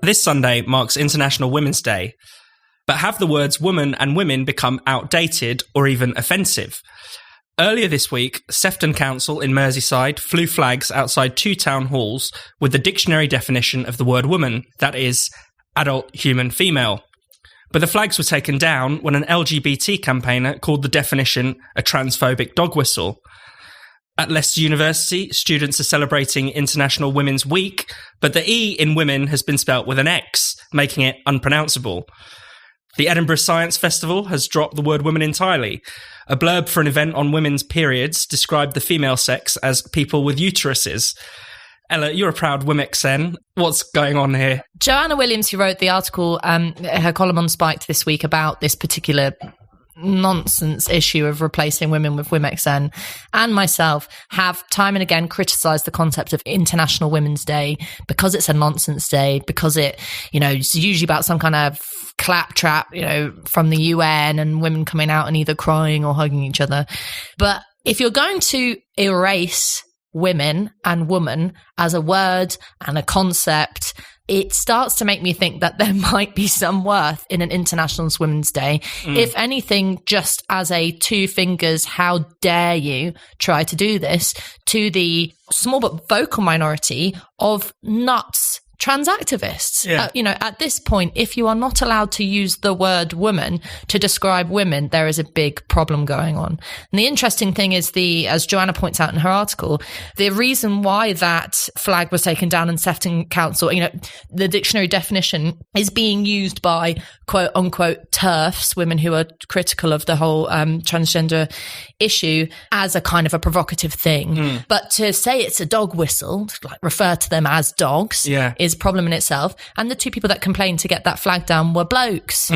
This Sunday marks International Women's Day. But have the words woman and women become outdated or even offensive? Earlier this week, Sefton Council in Merseyside flew flags outside 2 town halls with the dictionary definition of the word woman, that is, adult human female. But the flags were taken down when an LGBT campaigner called the definition a transphobic dog whistle. At Leicester University, students are celebrating International Women's Week, but the E in women has been spelt with an X, making it unpronounceable. The Edinburgh Science Festival has dropped the word woman entirely. A blurb for an event on women's periods described the female sex as people with uteruses. Ella, you're a proud WMXN. What's going on here? Joanna Williams, who wrote the article, her column on Spiked this week about this particular nonsense issue of replacing women with WMXN, and myself have time and again criticised the concept of International Women's Day because it's a nonsense day, because it's usually about some kind of claptrap, from the UN and women coming out and either crying or hugging each other. But if you're going to erase women and woman as a word and a concept, it starts to make me think that there might be some worth in an International Women's Day. If anything, just as a 2 fingers, how dare you try to do this, to the small but vocal minority of nuts trans activists. Yeah. At this point, if you are not allowed to use the word woman to describe women, there is a big problem going on. And the interesting thing is as Joanna points out in her article, the reason why that flag was taken down in Sefton Council, the dictionary definition is being used by quote unquote TERFs, women who are critical of the whole transgender issue, as a kind of a provocative thing. But to say it's a dog whistle, like refer to them as dogs, is a problem in itself. And the 2 people that complained to get that flag down were blokes.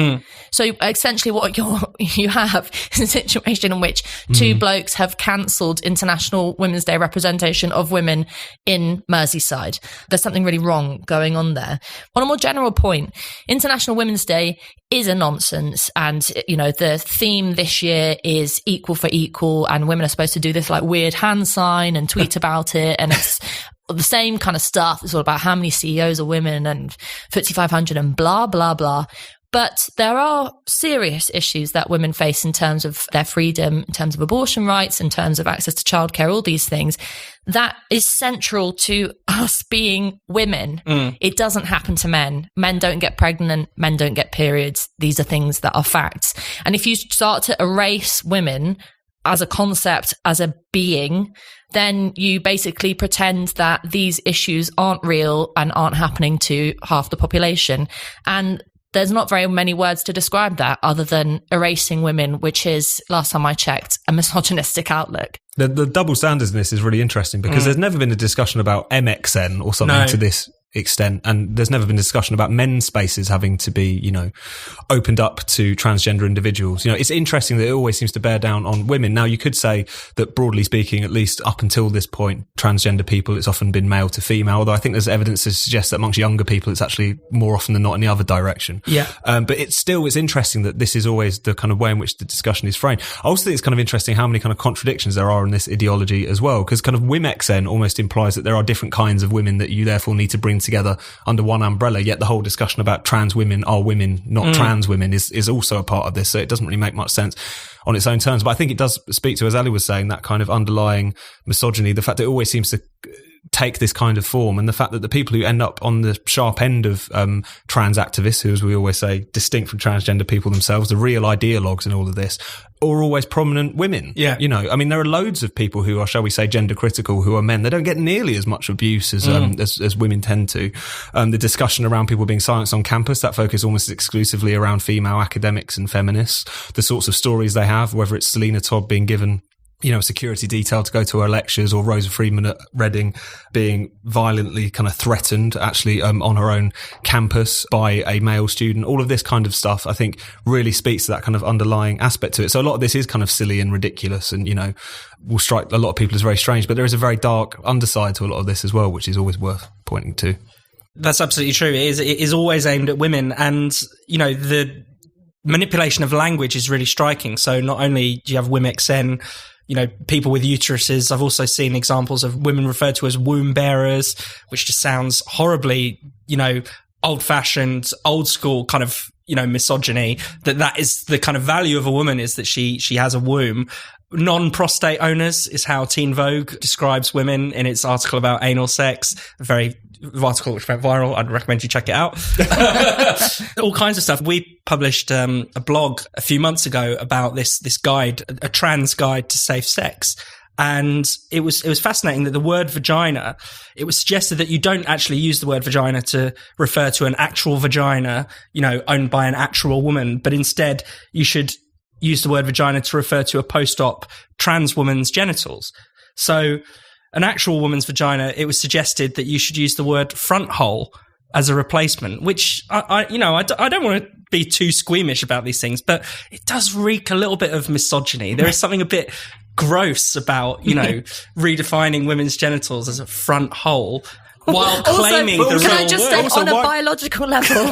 So essentially what you have is a situation in which 2 blokes have cancelled International Women's Day representation of women in Merseyside. There's something really wrong going on there. On a more general point, International Women's Day is a nonsense, and the theme this year is equal for equal, and women are supposed to do this like weird hand sign and tweet about it, and it's the same kind of stuff. It's all about how many CEOs are women and FTSE 500 and blah, blah, blah. But there are serious issues that women face in terms of their freedom, in terms of abortion rights, in terms of access to childcare, all these things. That is central to us being women. It doesn't happen to men. Men don't get pregnant. Men don't get periods. These are things that are facts. And if you start to erase women as a concept, as a being, then you basically pretend that these issues aren't real and aren't happening to half the population. And there's not very many words to describe that other than erasing women, which is, last time I checked, a misogynistic outlook. The double standards in this is really interesting because there's never been a discussion about MXN or something to this extent, and there's never been discussion about men's spaces having to be, opened up to transgender individuals. It's interesting that it always seems to bear down on women. Now, you could say that broadly speaking, at least up until this point, transgender people, it's often been male to female, although I think there's evidence to suggest that amongst younger people, it's actually more often than not in the other direction. Yeah. But it's interesting that this is always the kind of way in which the discussion is framed. I also think it's kind of interesting how many kind of contradictions there are in this ideology as well, because kind of WMXN almost implies that there are different kinds of women that you therefore need to bring together under one umbrella, yet the whole discussion about trans women are women, not trans women, is also a part of this, so it doesn't really make much sense on its own terms. But I think it does speak to, as Ali was saying, that kind of underlying misogyny, the fact that it always seems to take this kind of form, and the fact that the people who end up on the sharp end of trans activists, who, as we always say, distinct from transgender people themselves, the real ideologues in all of this, are always prominent women. Yeah. There are loads of people who are, shall we say, gender critical, who are men. They don't get nearly as much abuse as women tend to. The discussion around people being silenced on campus, that focus almost exclusively around female academics and feminists. The sorts of stories they have, whether it's Selena Todd being given security detail to go to her lectures, or Rosa Friedman at Reading being violently kind of threatened actually on her own campus by a male student. All of this kind of stuff, I think, really speaks to that kind of underlying aspect to it. So a lot of this is kind of silly and ridiculous and, will strike a lot of people as very strange, but there is a very dark underside to a lot of this as well, which is always worth pointing to. That's absolutely true. It is always aimed at women, and, the manipulation of language is really striking. So not only do you have WMXN, people with uteruses, I've also seen examples of women referred to as womb bearers, which just sounds horribly, old-fashioned, old-school kind of, misogyny, that is the kind of value of a woman, is that she has a womb. Non-prostate owners is how Teen Vogue describes women in its article about anal sex. A very article which went viral. I'd recommend you check it out. All kinds of stuff. We published a blog a few months ago about this guide, a trans guide to safe sex. And it was fascinating that the word vagina, it was suggested that you don't actually use the word vagina to refer to an actual vagina, owned by an actual woman, but instead you should use the word vagina to refer to a post-op trans woman's genitals. So an actual woman's vagina, it was suggested that you should use the word front hole as a replacement, which I don't want to be too squeamish about these things, but it does reek a little bit of misogyny. There is something a bit gross about, redefining women's genitals as a front hole, while claiming the real Can I just say, Also, on a biological level,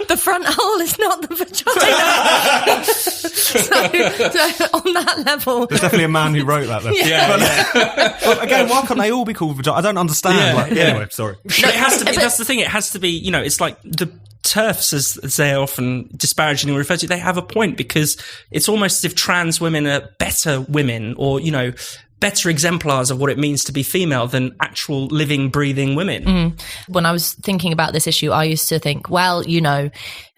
the front hole is not the vagina. so on that level... There's definitely a man who wrote that, though. But again, why can't they all be called vagina? I don't understand. Anyway, sorry. No, it has to be, that's the thing, it has to be, it's like the TERFs, as they're often disparagingly referred to, they have a point, because it's almost as if trans women are better women, or, better exemplars of what it means to be female than actual living, breathing women. When I was thinking about this issue, I used to think, well,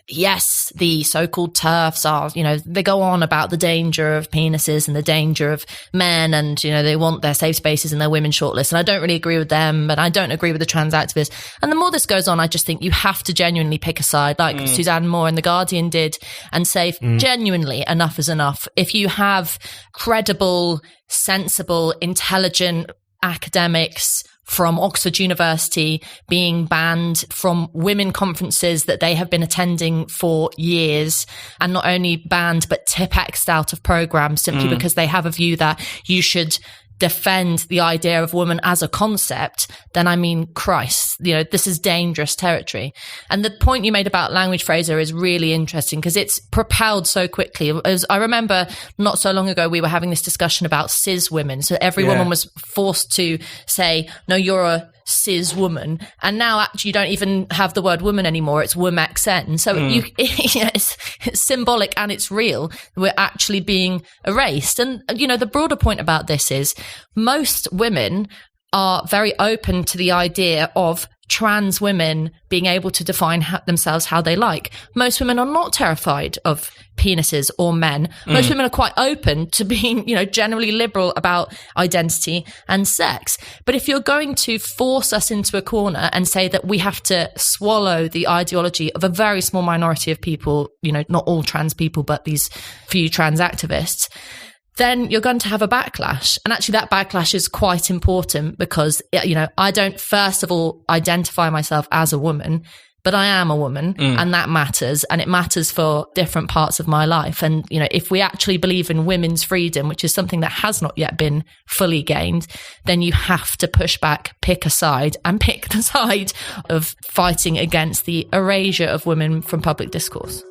yes, the so-called TERFs are, they go on about the danger of penises and the danger of men, and, they want their safe spaces in their women's shortlist. And I don't really agree with them, but I don't agree with the trans activists. And the more this goes on, I just think you have to genuinely pick a side, like Suzanne Moore in The Guardian did, and say, genuinely, enough is enough. If you have credible, sensible, intelligent academics from Oxford University being banned from women conferences that they have been attending for years, and not only banned but tipexed out of programs simply because they have a view that you should defend the idea of woman as a concept, then I mean, Christ, this is dangerous territory. And the point you made about language, Fraser, is really interesting because it's propelled so quickly. I remember not so long ago, we were having this discussion about cis women. So every woman was forced to say, no, you're a cis woman. And now actually you don't even have the word woman anymore. It's womxn. So it's symbolic and it's real. We're actually being erased. And, the broader point about this is most women are very open to the idea of trans women being able to define themselves how they like. Most women are not terrified of penises or men. Most women are quite open to being, generally liberal about identity and sex. But if you're going to force us into a corner and say that we have to swallow the ideology of a very small minority of people, not all trans people, but these few trans activists, then you're going to have a backlash. And actually that backlash is quite important because, I don't first of all identify myself as a woman, but I am a woman and that matters. And it matters for different parts of my life. And, if we actually believe in women's freedom, which is something that has not yet been fully gained, then you have to push back, pick a side, and pick the side of fighting against the erasure of women from public discourse.